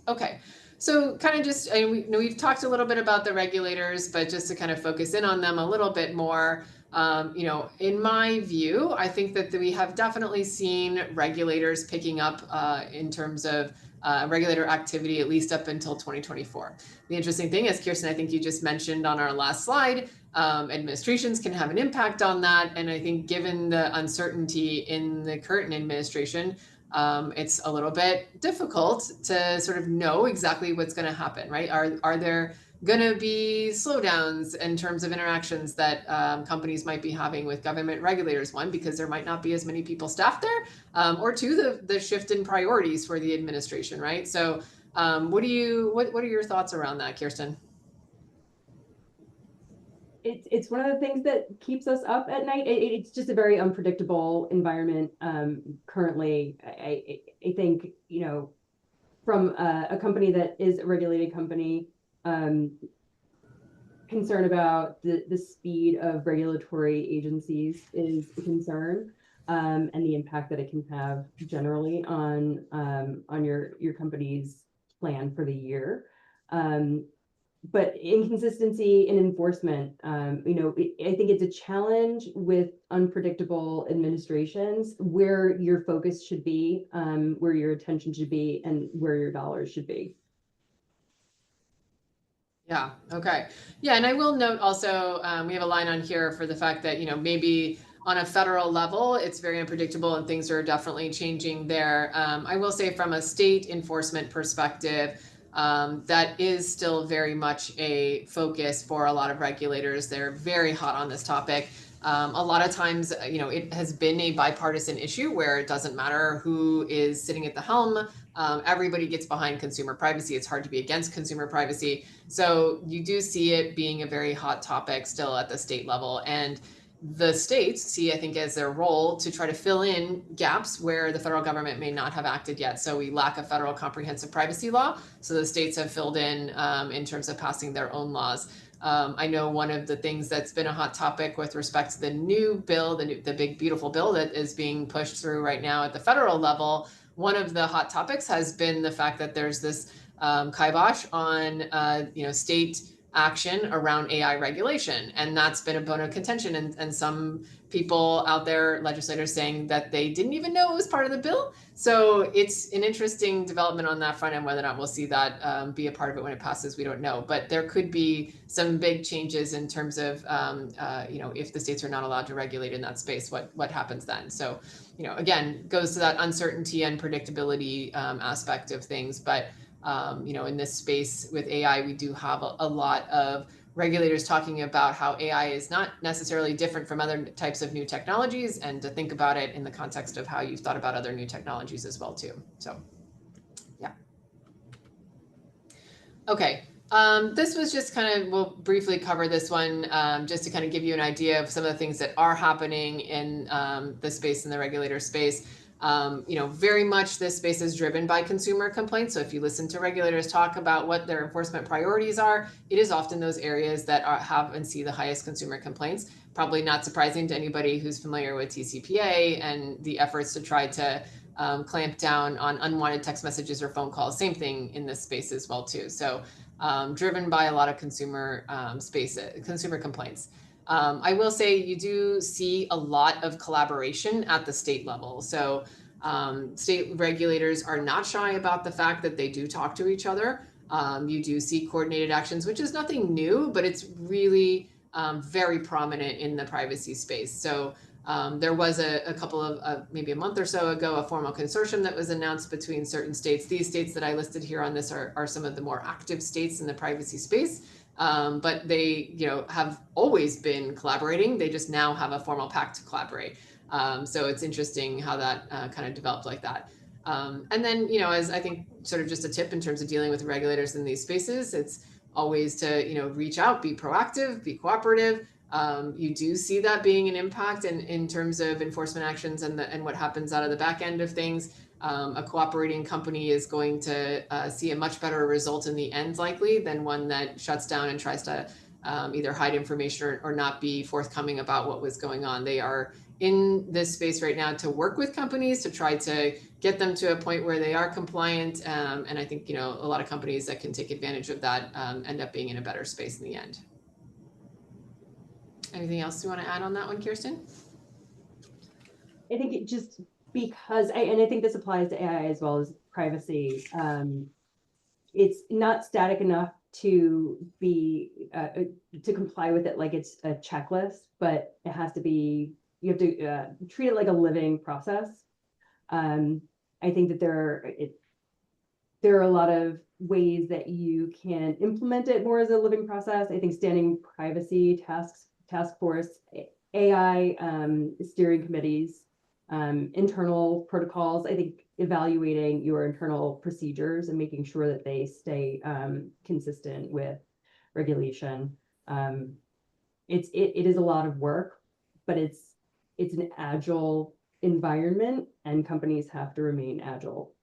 B: Okay. So kind of just, we've talked a little bit about the regulators, but just to kind of focus in on them a little bit more, in my view, I think that we have definitely seen regulators picking up in terms of regulator activity, at least up until 2024. The interesting thing is, Kirsten, I think you just mentioned on our last slide, administrations can have an impact on that. And I think given the uncertainty in the current administration, it's a little bit difficult to sort of know exactly what's going to happen, right? Are there going to be slowdowns in terms of interactions that companies might be having with government regulators? One, because there might not be as many people staffed there, or two, the shift in priorities for the administration, right? So what are your thoughts around that, Kirsten?
C: It's one of the things that keeps us up at night. It's just a very unpredictable environment currently. I think, from a company that is a regulated company, concern about the speed of regulatory agencies is a concern, and the impact that it can have generally on your company's plan for the year. But inconsistency in enforcement, I think it's a challenge with unpredictable administrations, where your focus should be, where your attention should be, and where your dollars should be.
B: Yeah. Okay. Yeah. And I will note also, we have a line on here for the fact that, maybe On a federal level, it's very unpredictable and things are definitely changing there. I will say from a state enforcement perspective, that is still very much a focus for a lot of regulators. They're very hot on this topic. A lot of times, it has been a bipartisan issue where it doesn't matter who is sitting at the helm. Everybody gets behind consumer privacy. It's hard to be against consumer privacy. So you do see it being a very hot topic still at the state level. And the states see, I think, as their role to try to fill in gaps where the federal government may not have acted yet. So we lack a federal comprehensive privacy law. So the states have filled in terms of passing their own laws. I know one of the things that's been a hot topic with respect to the new bill, the big, beautiful bill that is being pushed through right now at the federal level, one of the hot topics has been the fact that there's this kibosh on, state action around AI regulation. And that's been a bone of contention. And some people out there, legislators, saying that they didn't even know it was part of the bill. So it's an interesting development on that front, and whether or not we'll see that be a part of it when it passes, we don't know. But there could be some big changes in terms of, if the states are not allowed to regulate in that space, what happens then? So, again, goes to that uncertainty and predictability aspect of things. But in this space with AI, we do have a lot of regulators talking about how AI is not necessarily different from other types of new technologies, and to think about it in the context of how you've thought about other new technologies as well too. So, yeah. Okay. This was just we'll briefly cover this one just to kind of give you an idea of some of the things that are happening in the space, in the regulator space. Very much this space is driven by consumer complaints. So if you listen to regulators talk about what their enforcement priorities are, it is often those areas that have and see the highest consumer complaints. Probably not surprising to anybody who's familiar with TCPA and the efforts to try to clamp down on unwanted text messages or phone calls. Same thing in this space as well too. So driven by a lot of consumer consumer complaints. I will say you do see a lot of collaboration at the state level. So state regulators are not shy about the fact that they do talk to each other. You do see coordinated actions, which is nothing new, but it's really very prominent in the privacy space. So there was a couple of, maybe a month or so ago, a formal consortium that was announced between certain states. These states that I listed here on this are some of the more active states in the privacy space. But they, have always been collaborating. They just now have a formal pact to collaborate. So it's interesting how that kind of developed like that. And then, as I think sort of just a tip in terms of dealing with regulators in these spaces, it's always to, reach out, be proactive, be cooperative. You do see that being an impact in terms of enforcement actions and what happens out of the back end of things. A cooperating company is going to see a much better result in the end, likely, than one that shuts down and tries to either hide information or not be forthcoming about what was going on. They are in this space right now to work with companies to try to get them to a point where they are compliant. And I think, a lot of companies that can take advantage of that end up being in a better space in the end. Anything else you want to add on that one, Kirsten?
C: I think it just because, and I think this applies to AI as well as privacy. It's not static enough to be to comply with it like it's a checklist, but it has to be. You have to treat it like a living process. I think that there are a lot of ways that you can implement it more as a living process. I think standing privacy task force, AI steering committees, internal protocols. I think evaluating your internal procedures and making sure that they stay consistent with regulation. It is a lot of work, but it's an agile environment, and companies have to remain agile.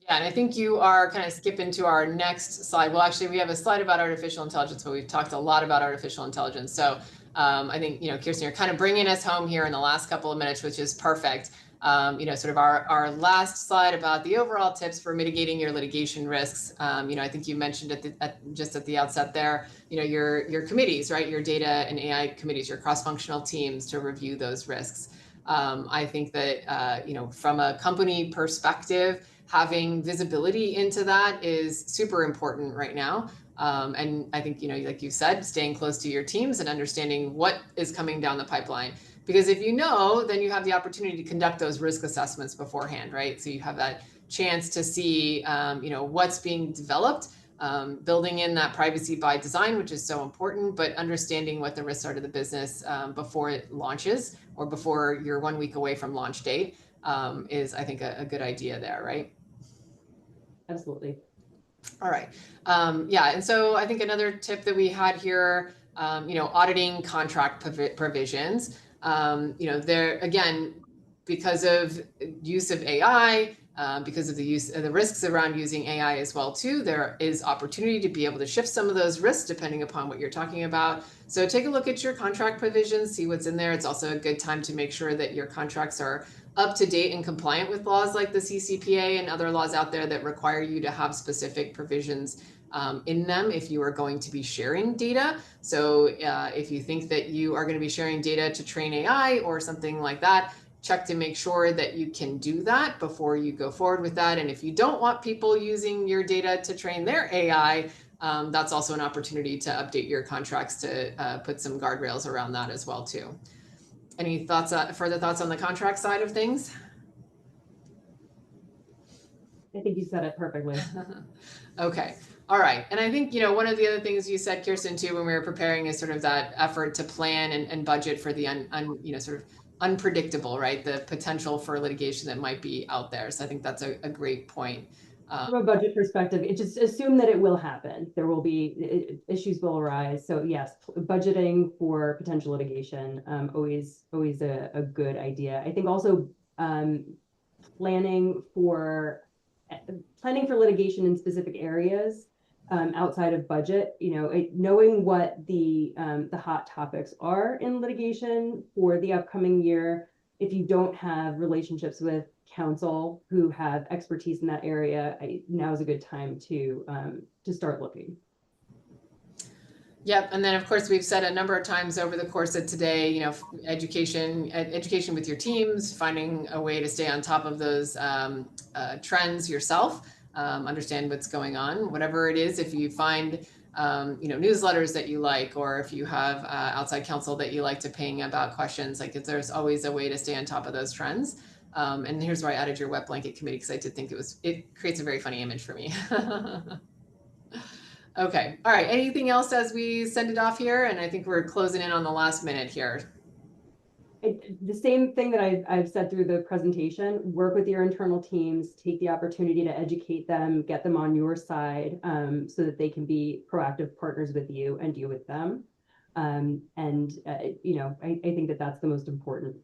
B: Yeah, and I think you are kind of skipping to our next slide. Well, actually, we have a slide about artificial intelligence, but we've talked a lot about artificial intelligence. So I think, Kirsten, you're kind of bringing us home here in the last couple of minutes, which is perfect. Sort of our last slide about the overall tips for mitigating your litigation risks. I think you mentioned just at the outset there, your committees, right? Your data and AI committees, your cross-functional teams to review those risks. I think that, from a company perspective, having visibility into that is super important right now. And I think, like you said, staying close to your teams and understanding what is coming down the pipeline. Because if you know, then you have the opportunity to conduct those risk assessments beforehand, right? So you have that chance to see, what's being developed, building in that privacy by design, which is so important, but understanding what the risks are to the business before it launches or before you're 1 week away from launch date is, I think, a good idea there, right?
C: Absolutely.
B: All right. Yeah. And so I think another tip that we had here, auditing contract provisions, there again, because of use of AI, because of the risks around using AI as well too, there is opportunity to be able to shift some of those risks depending upon what you're talking about. So take a look at your contract provisions, see what's in there. It's also a good time to make sure that your contracts are up to date and compliant with laws like the CCPA and other laws out there that require you to have specific provisions in them if you are going to be sharing data. So if you think that you are going to be sharing data to train AI or something like that, check to make sure that you can do that before you go forward with that. And if you don't want people using your data to train their AI, that's also an opportunity to update your contracts to put some guardrails around that as well too. Any thoughts, further thoughts on the contract side of things?
C: I think you said it perfectly.
B: Okay. All right. And I think, one of the other things you said, Kirsten, too, when we were preparing is sort of that effort to plan and budget for the sort of unpredictable, right? The potential for litigation that might be out there. So I think that's a great point.
C: From a budget perspective, it just assume that it will happen. There will be issues will arise. So yes, budgeting for potential litigation, always a good idea. I think also planning for litigation in specific areas outside of budget. Knowing what the hot topics are in litigation for the upcoming year. If you don't have relationships with counsel who have expertise in that area, now is a good time to start looking.
B: Yep. And then of course we've said a number of times over the course of today, education with your teams, finding a way to stay on top of those trends yourself, understand what's going on, whatever it is. If you find newsletters that you like, or if you have outside counsel that you like to ping about questions, like if there's always a way to stay on top of those trends. And here's where I added your wet blanket committee, because I did think it creates a very funny image for me. Okay. All right. Anything else as we send it off here? And I think we're closing in on the last minute here.
C: The same thing that I've said through the presentation, work with your internal teams, take the opportunity to educate them, get them on your side so that they can be proactive partners with you and you with them. I think that that's the most important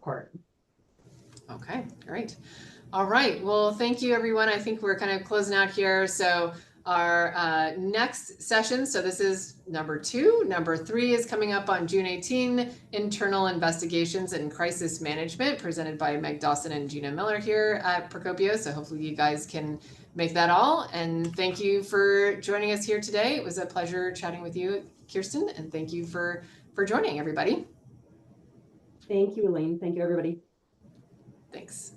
C: part.
B: Okay, great. All right. Well, thank you, everyone. I think we're kind of closing out here. So our next session, so this is number 2. Number 3 is coming up on June 18, Internal Investigations and Crisis Management, presented by Meg Dawson and Gina Miller here at Procopio. So hopefully you guys can make that all. And thank you for joining us here today. It was a pleasure chatting with you, Kirsten, and thank you for joining, everybody.
C: Thank you, Elaine. Thank you, everybody.
B: Thanks.